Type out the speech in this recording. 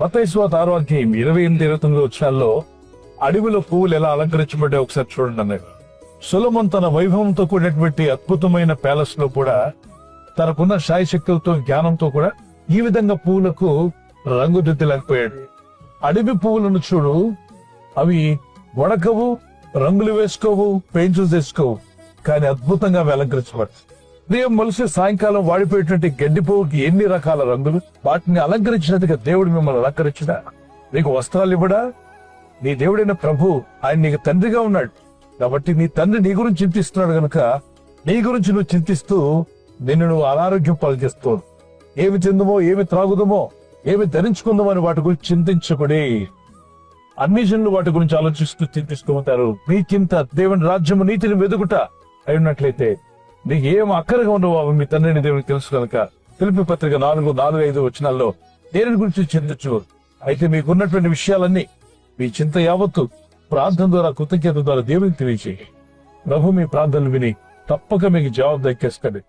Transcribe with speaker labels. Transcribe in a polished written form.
Speaker 1: మత్తయి సువార్త 6వ అధ్యాయం 28-29 వచనాల్లో అడవిలో పువ్వులు ఎలా అలంకరించబడ్డా ఒకసారి చూడండి అన్నారు. సొలొమోను తన వైభవంతో కూడినటువంటి అద్భుతమైన ప్యాలెస్ లో కూడా తనకున్న శాయశక్తులతో జ్ఞానంతో కూడా ఈ విధంగా పువ్వులకు రంగుదిద్దలేకపోయాడు. అడవి పువ్వులను చూడు, అవి వడకవు, రంగులు వేసుకోవు, పెయింట్లు తెచ్చుకోవు, కానీ అద్భుతంగా అవి అలంకరించబడతాయి. ఉదయం మొలిసి సాయంకాలం వాడిపోయేటువంటి గడ్డి పువ్వుకి ఎన్ని రకాల రంగులు. వాటిని అలంకరించినట్టుగా దేవుడు మిమ్మల్ని అలంకరించడా? నీకు వస్త్రాలు ఇవ్వడా? నీ దేవుడైన ప్రభు, ఆయన నీకు తండ్రిగా ఉన్నాడు కాబట్టి నీ తండ్రి నీ గురించి చింతిస్తున్నాడు గనుక నీ గురించి నువ్వు చింతిస్తూ నిన్ను నువ్వు అనారోగ్యం పాలు చేస్తూ ఏమి తిందుమో, ఏమి త్రాగుదమో, ఏమి ధరించుకుందామో అని వాటి గురించి చింతించబడి అన్ని జనులు వాటి గురించి ఆలోచిస్తూ చింతిస్తూ ఉంటారు. నీ చింత దేవుని రాజ్యము నీతిని వెదుగుట అయినట్లయితే నీకు ఏం అక్కరగా ఉండవు అవి మీ తండ్రిని దేవునికి తెలుసు కనుక ఫిలిప్పీ పత్రిక 4:4-5 వచనాల్లో దేని గురించి చింతించు. అయితే మీకున్నటువంటి విషయాలన్నీ మీ చింత యావత్తు ప్రార్థన ద్వారా, కృతజ్ఞత ద్వారా దేవునికి తెలియచేయి. ప్రభు మీ ప్రార్థనలు విని తప్పక మీకు జవాబు దక్కేస్తాడు.